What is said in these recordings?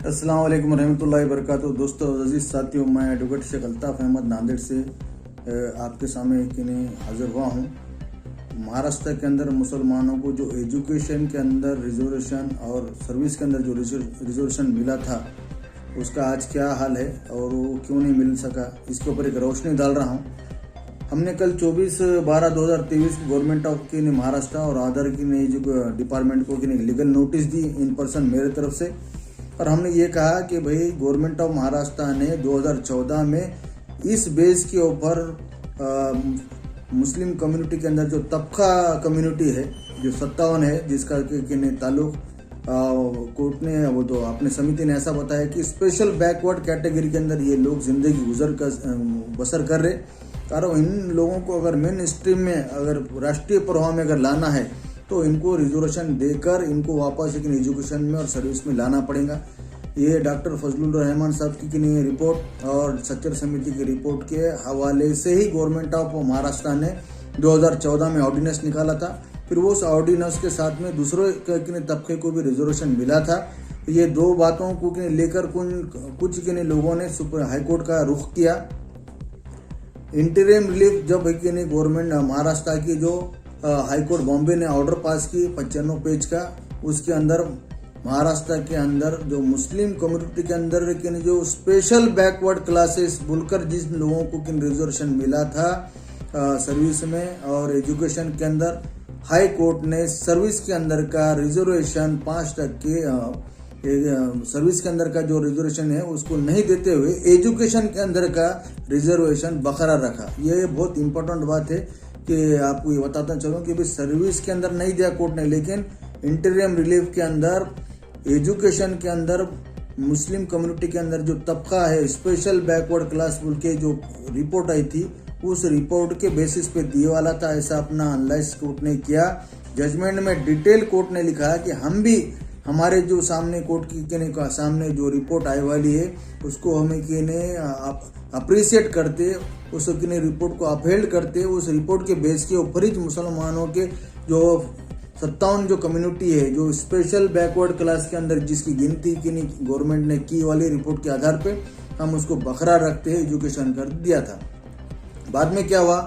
अस्सलाम वालेकुम रहमतुल्लाहि वबरकातुहू। दोस्तों अजीज साथियों, मैं एडवोकेट शेख अल्ताफ अहमद नांदेड़ से आपके सामने हाजिर हुआ हूँ। महाराष्ट्र के अंदर मुसलमानों को जो एजुकेशन के अंदर रिजर्वेशन और सर्विस के अंदर जो रिजर्वेशन मिला था, उसका आज क्या हाल है और वो क्यों नहीं मिल सका, इसके ऊपर एक रोशनी डाल रहा हूँ। हमने कल 24/12/2023 को गवर्नमेंट ऑफ की महाराष्ट्र और आधार की नई जो डिपार्टमेंट को legal notice the in person मेरे तरफ से, और हमने ये कहा कि भाई गवर्नमेंट ऑफ महाराष्ट्र ने 2014 में इस बेस के ऊपर मुस्लिम कम्युनिटी के अंदर जो तबका कम्युनिटी है जो 57 है, जिसका ताल्लुक कोर्ट ने वो तो अपने समिति ने ऐसा बताया कि स्पेशल बैकवर्ड कैटेगरी के अंदर ये लोग जिंदगी बसर कर रहे, कारण इन लोगों को अगर मेन स्ट्रीम में अगर राष्ट्रीय प्रवाह में अगर लाना है तो इनको रिजर्वेशन देकर इनको वापस एजुकेशन में और सर्विस में लाना पड़ेगा। ये डॉक्टर फजलुर रहमान साहब की रिपोर्ट और सच्चर समिति की रिपोर्ट के हवाले से ही गवर्नमेंट ऑफ महाराष्ट्र ने 2014 में ऑर्डिनेंस निकाला था। फिर वो उस ऑर्डिनेंस के साथ में दूसरे तबके को भी रिजर्वेशन मिला था। ये दो बातों को लेकर कुछ लोगों ने हाईकोर्ट का रुख किया। इंटरिम रिलीफ जब गवर्नमेंट महाराष्ट्र की जो हाईकोर्ट बॉम्बे ने ऑर्डर पास की 95 पेज का, उसके अंदर महाराष्ट्र के अंदर जो मुस्लिम कम्युनिटी के अंदर जो स्पेशल बैकवर्ड क्लासेस बोलकर जिस लोगों को रिजर्वेशन मिला था सर्विस में और एजुकेशन के अंदर, हाई कोर्ट ने सर्विस के अंदर का रिजर्वेशन 5% सर्विस के अंदर का जो रिजर्वेशन है उसको नहीं देते हुए एजुकेशन के अंदर का रिजर्वेशन बरकरार रखा। ये बहुत इंपॉर्टेंट बात है कि आपको ये बताता चलूँ कि भाई सर्विस के अंदर नहीं दिया कोर्ट ने, लेकिन इंटरिम रिलीफ के अंदर एजुकेशन के अंदर मुस्लिम कम्युनिटी के अंदर जो तबका है स्पेशल बैकवर्ड क्लास बोल के जो रिपोर्ट आई थी, उस रिपोर्ट के बेसिस पे दिए वाला था। ऐसा अपना एनालाइज कोर्ट ने किया। जजमेंट में डिटेल कोर्ट ने लिखा है कि हम भी हमारे जो सामने कोर्ट की सामने जो रिपोर्ट आई वाली है उसको हमें अप्रिशिएट करते, उस रिपोर्ट को अपहेल्ड करते, उस रिपोर्ट के बेस के ऊपर ही मुसलमानों के जो 57 जो कम्युनिटी है जो स्पेशल बैकवर्ड क्लास के अंदर जिसकी गिनती गवर्नमेंट ने की वाली रिपोर्ट के आधार पे हम उसको बरकरार रखते हैं एजुकेशन कर दिया था। बाद में क्या हुआ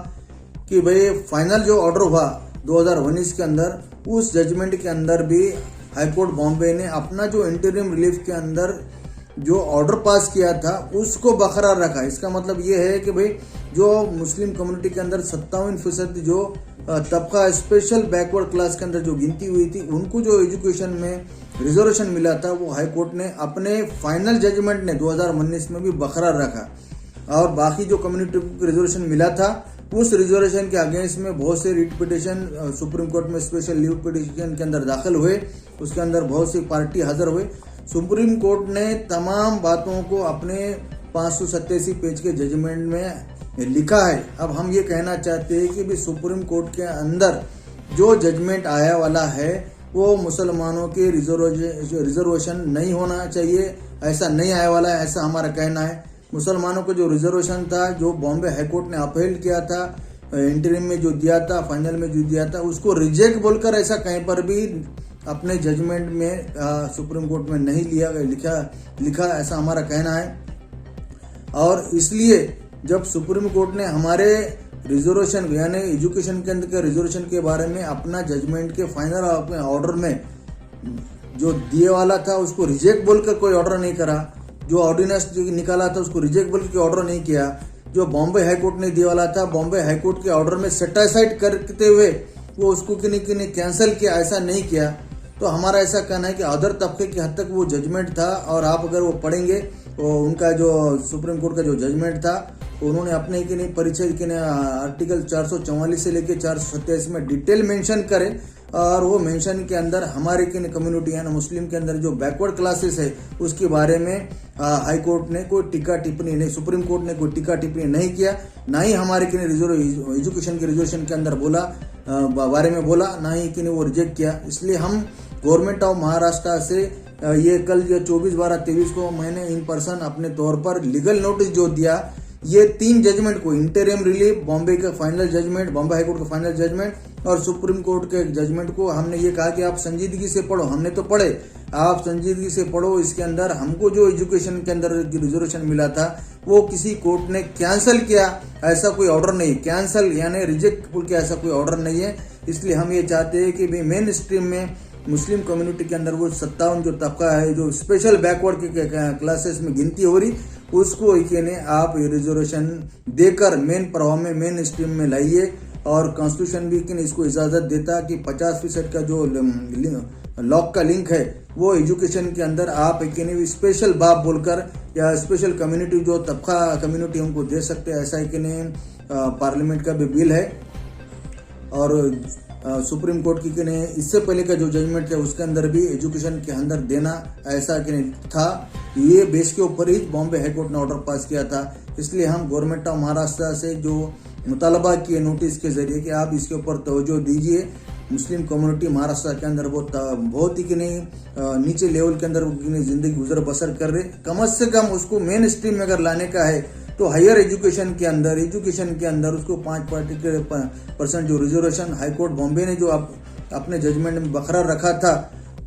कि भाई फाइनल जो ऑर्डर हुआ 2019 के अंदर, उस जजमेंट के अंदर भी हाईकोर्ट बॉम्बे ने अपना जो इंटरिम रिलीफ के अंदर जो ऑर्डर पास किया था उसको बरकरार रखा। इसका मतलब ये है कि भाई जो मुस्लिम कम्युनिटी के अंदर 57% जो तबका स्पेशल बैकवर्ड क्लास के अंदर जो गिनती हुई थी, उनको जो एजुकेशन में रिजर्वेशन मिला था वो हाई कोर्ट ने अपने फाइनल जजमेंट ने 2019 में भी बरकरार रखा। और बाकी जो कम्युनिटी को रिजर्वेशन मिला था उस रिजर्वेशन के अगेंस्ट में बहुत से रिट पिटिशन सुप्रीम कोर्ट में स्पेशल लीव पिटिशन के अंदर दाखिल हुए, उसके अंदर बहुत सी पार्टी हाजिर हुए। सुप्रीम कोर्ट ने तमाम बातों को अपने 587 पेज के जजमेंट में लिखा है। अब हम ये कहना चाहते हैं कि भी सुप्रीम कोर्ट के अंदर जो जजमेंट आया वाला है वो मुसलमानों के रिजर्वेशन नहीं होना चाहिए, ऐसा नहीं आया वाला है, ऐसा हमारा कहना है। मुसलमानों को जो रिजर्वेशन था जो बॉम्बे हाईकोर्ट ने अपहेल्ड किया था, इंटरिम में जो दिया था, फाइनल में जो दिया था, उसको रिजेक्ट बोलकर ऐसा कहीं पर भी अपने जजमेंट में सुप्रीम कोर्ट में नहीं लिखा ऐसा हमारा कहना है। और इसलिए जब सुप्रीम कोर्ट ने हमारे रिजर्वेशन यानी एजुकेशन के अंदर के रिजर्वेशन के बारे में अपना जजमेंट के फाइनल ऑर्डर में जो दिए वाला था उसको रिजेक्ट बोलकर कोई ऑर्डर नहीं करा, जो ऑर्डिनेंस निकाला था उसको रिजेक्ट बोल के ऑर्डर नहीं किया, जो बॉम्बे हाईकोर्ट ने दिया वाला था बॉम्बे हाईकोर्ट के ऑर्डर में सेटिस्फाइड करते हुए वो उसको कैंसिल किया, ऐसा नहीं किया। तो हमारा ऐसा कहना है कि अदर तबके की हद तक वो जजमेंट था। और आप अगर वो पढ़ेंगे तो उनका जो सुप्रीम कोर्ट का जो जजमेंट था उन्होंने अपने परिचय आर्टिकल 444 से लेकर 427 में डिटेल मेंशन करे, और वो मेंशन के अंदर हमारे कम्युनिटी यानी मुस्लिम के अंदर जो बैकवर्ड क्लासेस है उसके बारे में हाई कोर्ट ने कोई टीका टिप्पणी नहीं, सुप्रीम कोर्ट ने कोई टीका टिप्पणी नहीं किया, ना ही हमारे एजुकेशन के रिजर्वेशन के अंदर बारे में बोला, ना ही वो रिजेक्ट किया। इसलिए हम गवर्नमेंट ऑफ महाराष्ट्र से ये कल 24/12/23 को मैंने इन पर्सन अपने तौर पर लीगल नोटिस जो दिया, ये 3 जजमेंट को इंटरिम रिलीफ, बॉम्बे का फाइनल जजमेंट, बॉम्बे हाईकोर्ट का फाइनल जजमेंट और सुप्रीम कोर्ट के जजमेंट को हमने ये कहा कि आप संजीदगी से पढ़ो। हमने तो पढ़े, आप संजीदगी से पढ़ो। इसके अंदर हमको जो एजुकेशन के अंदर रिजर्वेशन मिला था वो किसी कोर्ट ने कैंसिल किया, ऐसा कोई ऑर्डर नहीं, कैंसिल यानी रिजेक्ट बोल के ऐसा कोई ऑर्डर नहीं है। इसलिए हम ये चाहते हैं कि भाई मेन स्ट्रीम में मुस्लिम कम्युनिटी के अंदर वो 57 जो तबका है जो स्पेशल बैकवर्ड के क्लासेस में गिनती हो रही, उसको आप रिजर्वेशन देकर मेन प्रभाव में मेन स्ट्रीम में लाइए। और कॉन्स्टिट्यूशन भी इसको इजाज़त देता कि 50% का जो लॉक का लिंक है वो एजुकेशन के अंदर आप स्पेशल बाप बोलकर या स्पेशल कम्युनिटी जो तबका कम्युनिटी उनको दे सकते हैं, ऐसा पार्लियामेंट का भी बिल है। और सुप्रीम कोर्ट की इससे पहले का जो जजमेंट है उसके अंदर भी एजुकेशन के अंदर देना ऐसा था। ये बेस के ऊपर ही बॉम्बे हाई कोर्ट ने ऑर्डर पास किया था। इसलिए हम गवर्नमेंट ऑफ महाराष्ट्र से जो मुतालबा किए नोटिस के जरिए कि आप इसके ऊपर तवज्जो दीजिए। मुस्लिम कम्युनिटी महाराष्ट्र के अंदर वो बहुत ही नीचे लेवल के अंदर जिंदगी गुजर बसर कर रहे, कम से कम उसको मेन स्ट्रीम में अगर लाने का है तो हायर एजुकेशन के अंदर उसको 5% जो रिजर्वेशन हाई कोर्ट बॉम्बे ने जो अपने जजमेंट में बरकरार रखा था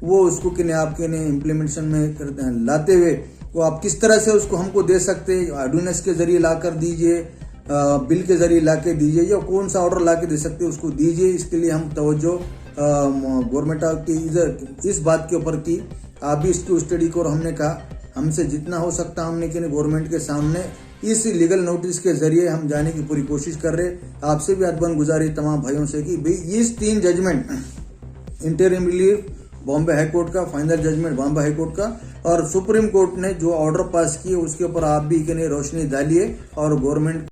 वो उसको आपके इम्प्लीमेंटेशन में लाते हुए वो आप किस तरह से उसको हमको दे सकते हैं, ऑर्डिनेंस के जरिए ला कर दीजिए, बिल के जरिए ला के दीजिए, या कौन सा ऑर्डर ला के दे सकते उसको दीजिए। इसके लिए हम तवज्जो गवर्नमेंट की इस बात के ऊपर की, आप भी इसकी स्टडी को, हमने कहा हमसे जितना हो सकता हमने गवर्नमेंट के सामने इस लीगल नोटिस के जरिए हम जाने की पूरी कोशिश कर रहे। आपसे भी अदबन गुजारिश तमाम भाइयों से कि भाई इस 3 judgement, interim relief Bombay high court का, final judgement Bombay high court का और सुप्रीम कोर्ट ने जो ऑर्डर पास किए उसके ऊपर आप भी रोशनी डालिए और गवर्नमेंट